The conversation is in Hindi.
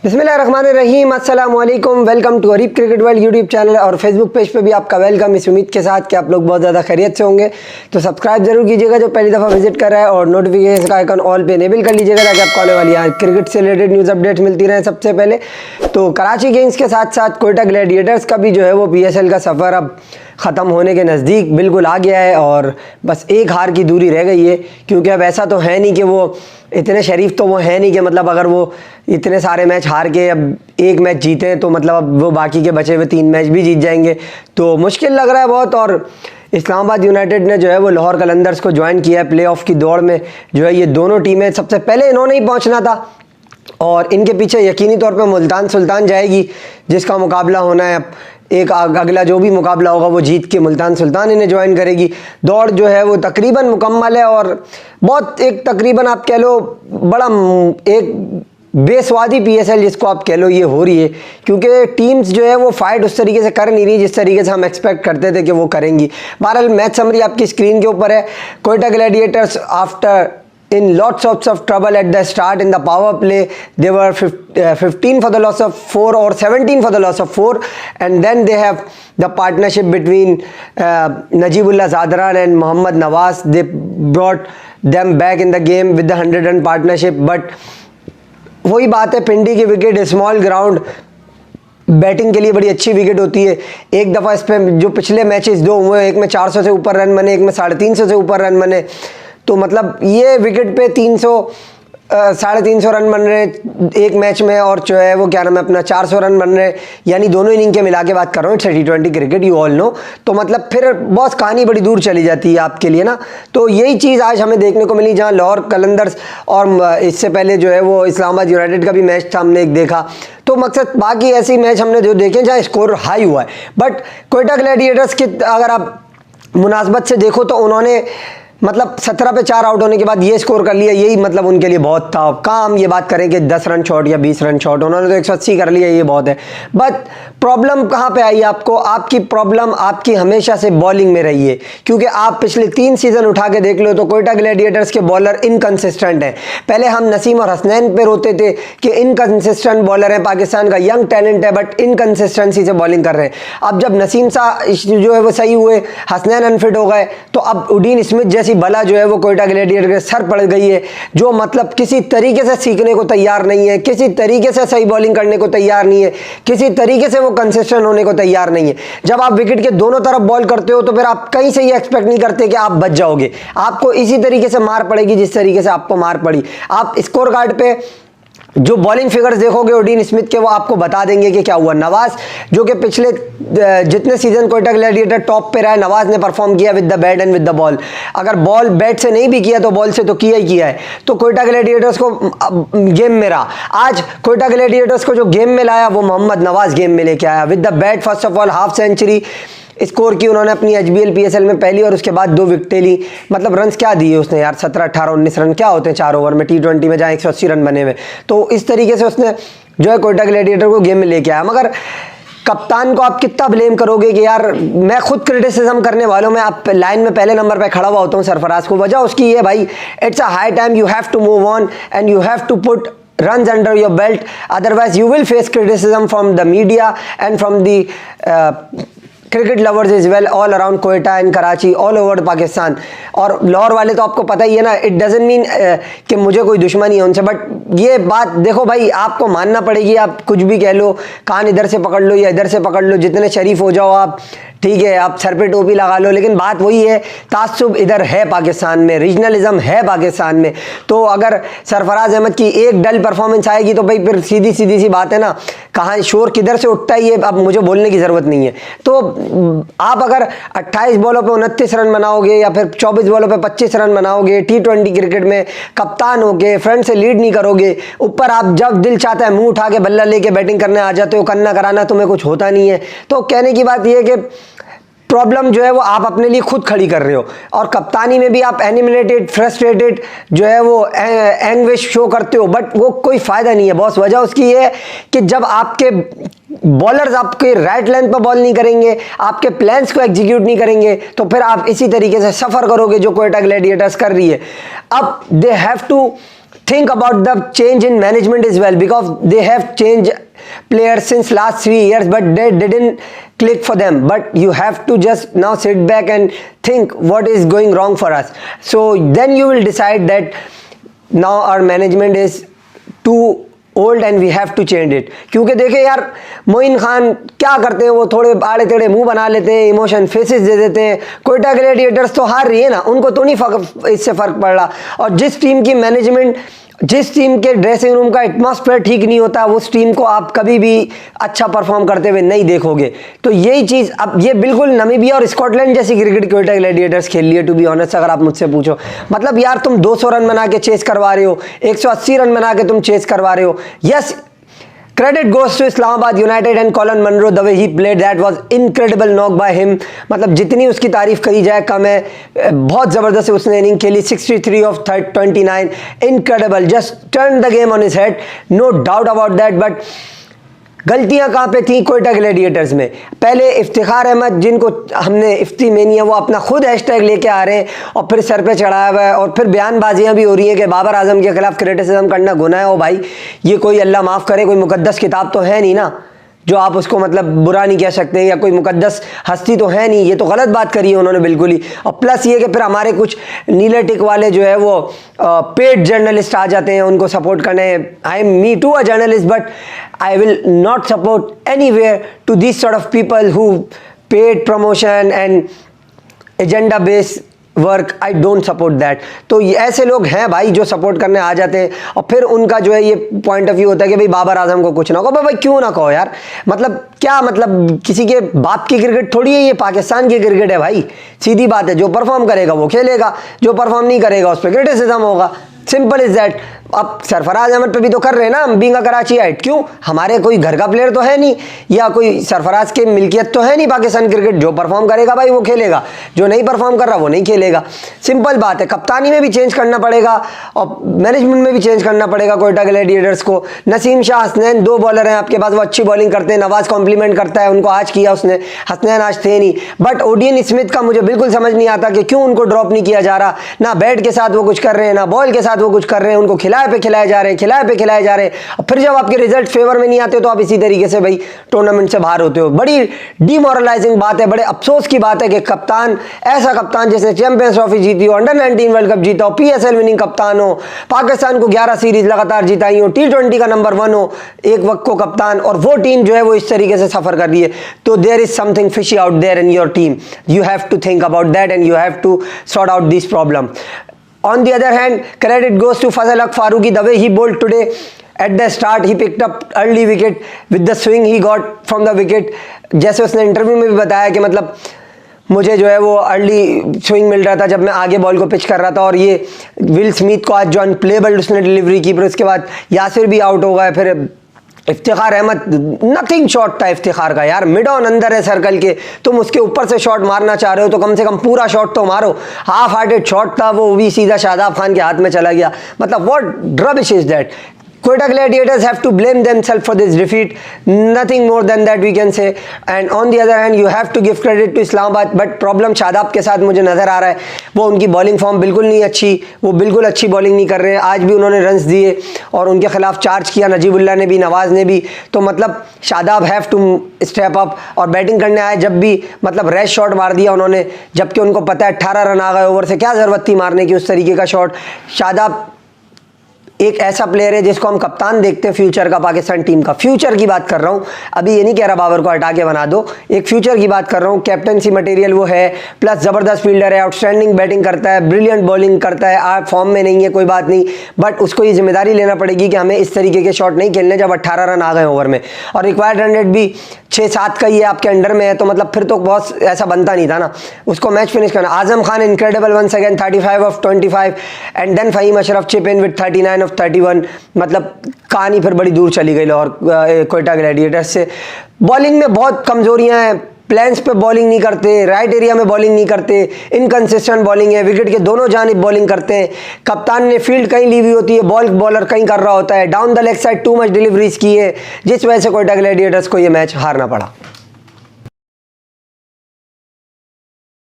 बिस्मिल्लाहिर्रहमानिर्रहीम, अस्सलाम वालेकुम। Welcome to Areeb cricket world YouTube channel और फेसबुक पेज पे भी आपका वेलकम, इस उम्मीद के साथ कि आप लोग बहुत ज़्यादा खैरियत से होंगे। तो सब्सक्राइब जरूर कीजिएगा जो पहली दफ़ा विजिट कर रहा है, और नोटिफिकेशन का आइकन ऑल पे इनेबल कर लीजिएगा ताकि आपको आने वाली यहाँ क्रिकेट से रिलेटेड न्यूज़ अपडेट मिलती रहे सबसे पहले। तो कराची किंग्स के साथ साथ कोयटा ग्लैडिएटर्स का भी जो है वो PSL का सफ़र अब ख़त्म होने के नज़दीक बिल्कुल आ गया है, और बस एक हार की दूरी रह गई है। क्योंकि अब ऐसा तो है नहीं कि वो इतने शरीफ तो वो है नहीं कि मतलब अगर वो इतने सारे मैच हार के अब एक मैच जीते तो मतलब अब वो बाकी के बचे हुए 3 मैच भी जीत जाएंगे, तो मुश्किल लग रहा है बहुत। और इस्लामाबाद यूनाइटेड ने जो है वो लाहौर कलंदर्स को ज्वाइन किया है प्लेऑफ की दौड़ में। जो है ये दोनों टीमें सबसे पहले इन्होंने ही पहुंचना था, और इनके पीछे यकीनी तौर पे मुल्तान सुल्तान जाएगी जिसका मुकाबला होना है। एक अगला जो भी मुकाबला होगा वो जीत के मुल्तान सुल्तान इन्हें ज्वाइन करेगी। दौड़ जो है वो तकरीबन मुकम्मल है, और बहुत एक तकरीबन आप कह लो बड़ा एक बेस्वादी PSL जिसको आप कह लो ये हो रही है, क्योंकि टीम्स जो है वो फाइट उस तरीके से कर नहीं रही जिस तरीके से हम एक्सपेक्ट करते थे कि वो करेंगी। बहरहाल मैच समरी आपकी स्क्रीन के ऊपर है। Quetta Gladiators after in lots of trouble at the start in the power play, they were 15 for the loss of 4 or 17 for the loss of 4, and then they have the partnership between Najibullah Zadran and Mohammad Nawaz. They brought them back in the game with the 100-run partnership, but वही बात है, पिंडी की विकेट स्मॉल ग्राउंड बैटिंग के लिए बड़ी अच्छी विकेट होती है। एक दफ़ा इस पर जो पिछले मैचेस 2 हुए, एक में 400 से ऊपर रन बने, एक में 350 से ऊपर रन बने, तो मतलब ये विकेट पे 300-350 रन बन रहे एक मैच में, और जो है वो क्या नाम है अपना 400 रन बन रहे, यानी दोनों इनिंग के मिला के बात कर रहा हूँ। T20 cricket you all know, तो मतलब फिर बॉस कहानी बड़ी दूर चली जाती है आपके लिए ना। तो यही चीज़ आज हमें देखने को मिली, जहाँ लाहौर कलंदर्स और इससे पहले जो है वो इस्लामाबाद यूनाइटेड का भी मैच था, हमने एक देखा। तो मकसद बाकी ऐसे मैच हमने जो देखे जहाँ स्कोर हाई हुआ है, बट कोयटा ग्लैडिएटर्स की अगर आप मुनासबत से देखो तो उन्होंने मतलब 17 पे 4 आउट होने के बाद ये स्कोर कर लिया, यही मतलब उनके लिए बहुत था। काम ये बात करें कि 10 रन शॉट या 20 रन शॉट, उन्होंने तो 180 कर लिया, ये बहुत है। बट प्रॉब्लम कहाँ पे आई आपको? आपकी प्रॉब्लम आपकी हमेशा से बॉलिंग में रही है, क्योंकि आप पिछले 3 सीजन उठा के देख लो तो कोयटा ग्लैडिएटर्स के बॉलर इनकंसिस्टेंट हैं। पहले हम नसीम और हसनैन पे रोते थे कि इनकंसिस्टेंट बॉलर है, पाकिस्तान का यंग टैलेंट है बट इनकंसिस्टेंसी से बॉलिंग कर रहे हैं। अब जब नसीम सा जो है वो सही हुए, हसनैन अनफिट हो गए, तो अब उडीन स्मिथ जैसी बला जो है वो कोयटा ग्लैडिएटर के सर पड़ गई है, जो मतलब किसी तरीके से सीखने को तैयार नहीं है, किसी तरीके से सही बॉलिंग करने को तैयार नहीं है, किसी तरीके से वो कंसिस्टेंट होने को तैयार नहीं है। जब आप विकेट के दोनों तरफ बॉल करते हो तो फिर आप कहीं से ये एक्सपेक्ट नहीं करते कि आप बच जाओगे, आपको इसी तरीके से मार पड़ेगी जिस तरीके से आपको मार पड़ी। आप स्कोर कार्ड पे जो बॉलिंग फिगर्स देखोगे ओडीन स्मिथ के, वो आपको बता देंगे कि क्या हुआ। नवाज जो कि पिछले जितने सीजन कोयटा ग्लैडिएटर टॉप पे रहा है, नवाज ने परफॉर्म किया with the bat and with the ball. अगर बॉल बैट से नहीं भी किया तो बॉल से तो किया ही किया है। तो कोयटा ग्लैडिएटर्स को गेम में रहा, आज कोयटा ग्लैडिएटर्स को जो गेम में लाया वो मोहम्मद नवाज गेम में लेके आया with the bat. First of all half century score की उन्होंने अपनी HBL PSL में पहली, और उसके बाद 2 विकेटें ली। मतलब रन्स क्या दिए उसने यार, 17, 18, 19 रन क्या होते हैं 4 ओवर में T20 में, जहाँ 180 रन बने हुए। तो इस तरीके से उसने जो है कोयटा ग्लैडिएटर को गेम में लेके आया। मगर कप्तान को आप कितना ब्लेम करोगे कि यार मैं खुद क्रिटिसिज्म करने वालों में आप लाइन में पहले नंबर पे खड़ा हुआ होता हूँ सरफराज को। वजह उसकी ये भाई, it's a high time, you have to move on and you have to put runs under your belt, otherwise you will face criticism from the media and from the cricket lovers is well all around Quetta and Karachi, all over Pakistan. और लाहौर वाले तो आपको पता ही है ना, इट डजंट मीन कि मुझे कोई दुश्मनी है उनसे, बट ये बात देखो भाई, आपको मानना पड़ेगी। आप कुछ भी कह लो, कान इधर से पकड़ लो या इधर से पकड़ लो, जितने शरीफ हो जाओ आप, ठीक है, आप सर पे टोपी लगा लो, लेकिन बात वही है, तासुब इधर है पाकिस्तान में, रीजनलिज्म है पाकिस्तान में। तो अगर सरफराज अहमद की एक डल परफॉर्मेंस आएगी तो भाई फिर सीधी सी बात है ना, कहाँ शोर किधर से उठता है ये अब मुझे बोलने की ज़रूरत नहीं है। तो आप अगर 28 बॉलों पे 29 रन बनाओगे या फिर 24 बॉलों पे 25 रन बनाओगे, T20 क्रिकेट में कप्तान होके फ्रंट से लीड नहीं करोगे, ऊपर आप जब दिल चाहता है मुंह उठा के बल्ला लेके बैटिंग करने आ जाते हो, करना कराना तुम्हें कुछ होता नहीं है। तो कहने की बात यह है कि प्रॉब्लम जो है वो आप अपने लिए खुद खड़ी कर रहे हो, और कप्तानी में भी आप एनिमिनेटेड, फ्रस्ट्रेटेड जो है वो एंग्विश शो करते हो, बट वो कोई फ़ायदा नहीं है बॉस। वजह उसकी ये है कि जब आपके बॉलर्स आपके राइट लेंथ पर बॉल नहीं करेंगे, आपके प्लान्स को एग्जीक्यूट नहीं करेंगे, तो फिर आप इसी तरीके से सफ़र करोगे जो कोयटा ग्लैडिएटर्स कर रही है। अब they have to think about the change in management as well, because they have changed players since last 3 years, but they didn't click for them. But you have to just now sit back and think what is going wrong for us. So then you will decide that now our management is too old and we have to change इट। क्योंकि देखिए यार, मोइन खान क्या करते हैं, वो थोड़े आड़े टेढ़े मुंह बना लेते हैं, इमोशन फेसेस दे देते हैं। कोयटा ग्लैडिएटर्स तो हार रही है ना, उनको तो नहीं इससे फ़र्क पड़ रहा। और जिस टीम की मैनेजमेंट, जिस टीम के ड्रेसिंग रूम का एटमॉस्फेयर ठीक नहीं होता, उस टीम को आप कभी भी अच्छा परफॉर्म करते हुए नहीं देखोगे। तो यही चीज़ अब ये बिल्कुल नामीबिया और स्कॉटलैंड जैसी क्रिकेट कोयटा ग्लैडिएटर्स खेल लिए, टू बी ऑनेस्ट। अगर आप मुझसे पूछो, मतलब यार तुम 200 रन बना के चेस करवा रहे हो, 180 रन बना के तुम चेस करवा रहे हो। Yes, credit goes to Islamabad United and Colin Munro, the way he played, that was incredible knock by him। मतलब जितनी उसकी तारीफ करी जाए कम है, बहुत ज़बरदस्त उसने इनिंग खेली, 63 of 29, incredible, just turned the game on his head, no doubt about that। but गलतियां कहाँ पे थी कोयटा ग्लैडिएटर्स में? पहले इफ्तिखार अहमद, जिनको हमने इफ्ती मेनिया, वो अपना खुद हैशटैग लेके आ रहे हैं और फिर सर पे चढ़ाया हुआ है, और फिर बयानबाजियां भी हो रही हैं कि बाबर आजम के खिलाफ क्रिटिसिज्म करना गुनाह है। ओ भाई, ये कोई अल्लाह माफ़ करे कोई मुकद्दस किताब तो है नहीं ना, जो आप उसको मतलब बुरा नहीं कह सकते, या कोई मुकद्दस हस्ती तो है नहीं। ये तो गलत बात करी है उन्होंने बिल्कुल ही। और प्लस ये कि फिर हमारे कुछ नीले टिक वाले जो है वो पेड जर्नलिस्ट आ जाते हैं उनको सपोर्ट करने। I am me too a journalist, but I will not support anywhere to this sort of people who paid promotion and agenda based work. I don't support that. तो ऐसे लोग हैं भाई जो सपोर्ट करने आ जाते हैं, और फिर उनका जो है ये पॉइंट ऑफ व्यू होता है कि भाई बाबर आजम को कुछ ना कहो। भाई क्यों ना कहो यार, मतलब क्या, मतलब किसी के बाप की क्रिकेट थोड़ी है, ये पाकिस्तान की क्रिकेट है भाई। सीधी बात है, जो परफॉर्म करेगा वो खेलेगा, जो परफॉर्म नहीं करेगा उस पर क्रिटिसिज्म होगा, सिंपल इज दैट। अब सरफराज अहमद पे भी तो कर रहे हैं ना, बीइंग अ कराची हाइट। क्यों? हमारे कोई घर का प्लेयर तो है नहीं, या कोई सरफराज के मिल्कियत तो है नहीं पाकिस्तान क्रिकेट। जो परफॉर्म करेगा भाई वो खेलेगा, जो नहीं परफॉर्म कर रहा वो नहीं खेलेगा, सिंपल बात है। कप्तानी में भी चेंज करना पड़ेगा और मैनेजमेंट में भी चेंज करना पड़ेगा कोयटा ग्लैडिएटर्स को। नसीम शाह, हसनैन, 2 बॉलर हैं आपके पास, वो अच्छी बॉलिंग करते हैं। नवाज कॉम्प्लीमेंट करता है उनको, आज किया उसने, हसनैन आज थे नहीं। बट ओडियन स्मिथ का मुझे बिल्कुल समझ नहीं आता कि क्यों उनको ड्रॉप नहीं किया जा रहा। ना बैट के साथ वो कुछ कर रहे हैं, ना बॉल के साथ वो कुछ कर रहे हैं, उनको खिलाए पे खिलाए जा रहे हैं, खिलाए पे खिलाए जा रहे हैं। और फिर जब आपके रिजल्ट फेवर में नहीं आते तो आप इसी तरीके से भाई टूर्नामेंट से बाहर होते हो। बड़ी डिमोरलाइजिंग बात है, बड़े अफसोस की बात है कि कप्तान, ऐसा कप्तान जिसने चैंपियंस ट्रॉफी जीती हो, अंडर 19 वर्ल्ड कप जीता हो, PSL विनिंग कप्तान हो, पाकिस्तान को 11 सीरीज लगातार जिताई हो, T20 का नंबर 1 हो, एक वक्त को कप्तान, और वो टीम जो है वो इस तरीके से सफर कर रही है। तो there is something fishy out there in your team. You have to think about that and you have to sort out this problem. On the other hand, credit goes to Fazal Haq Farooqi, the way he bowled today. At the start, he picked up early wicket with the swing he got from the wicket. जैसे उसने इंटरव्यू में भी बताया कि मतलब मुझे जो है वो अर्ली स्विंग मिल रहा था जब मैं आगे बॉल को पिच कर रहा था। और ये विल स्मिथ को आज जो अनप्लेबल उसने डिलीवरी की, फिर उसके बाद यासिर भी आउट हो गए, फिर इफ्तिखार अहमद, नथिंग शॉट था इफ्तिखार का यार, मिड ऑन अंदर है सर्कल के, तुम उसके ऊपर से शॉट मारना चाह रहे हो तो कम से कम पूरा शॉट तो मारो। हाफ हार्टेड शॉट था वो भी, सीधा शादाब खान के हाथ में चला गया। मतलब what rubbish is that. Quetta Gladiators have to blame themselves for this defeat, nothing more than that we can say। And on the other hand, you have to give credit to Islamabad, but problem Shadab के साथ मुझे नज़र आ रहा है, वो उनकी बॉलिंग फॉर्म बिल्कुल नहीं अच्छी, वो बिल्कुल अच्छी बॉलिंग नहीं कर रहे हैं। आज भी उन्होंने रन्स दिए और उनके खिलाफ चार्ज किया नजीबुल्लाह ने भी, नवाज ने भी। तो मतलब Shadab have to step up, और बैटिंग करने आए जब भी मतलब रैश शॉट मार दिया उन्होंने, जबकि उनको पता है 18 रन आ गए ओवर से, क्या ज़रूरत थी मारने की उस तरीके का शॉट। शादाब एक ऐसा प्लेयर है जिसको हम कप्तान देखते हैं फ्यूचर का, पाकिस्तान टीम का फ्यूचर की बात कर रहा हूँ। अभी ये नहीं कह रहा बाबर को हटा के बना दो, एक फ्यूचर की बात कर रहा हूँ। कैप्टनसी मटेरियल वो है, प्लस ज़बरदस्त फील्डर है, आउटस्टैंडिंग बैटिंग करता है, ब्रिलियंट बॉलिंग करता है। आज फॉर्म में नहीं है कोई बात नहीं, बट उसको ये जिम्मेदारी लेना पड़ेगी कि हमें इस तरीके के शॉट नहीं खेलने जब 18 रन आ गए ओवर में, और रिक्वायर्ड रन रेट भी 6-7 का ही है, आपके अंडर में है। तो मतलब फिर तो बहुत ऐसा बनता नहीं था ना उसको मैच फिनिश करना। Azam Khan incredible once again, 35 of 25, and then Faheem Ashraf chip in with 39 of 31। मतलब कहानी फिर बड़ी दूर चली गई लाहौर कोयटा ग्लैडिएटर्स से। बॉलिंग में बहुत कमजोरियां हैं, प्लेन्स पे बॉलिंग नहीं करते, राइट एरिया में बॉलिंग नहीं करते, इनकंसिस्टेंट बॉलिंग है, विकेट के दोनों जानिब बॉलिंग करते हैं। कप्तान ने फील्ड कहीं ली हुई होती है, बॉलर कहीं कर रहा होता है, down the leg side too much deliveries की है, जिस वजह से कोयटा ग्लैडिएटर्स को ये मैच हारना पड़ा।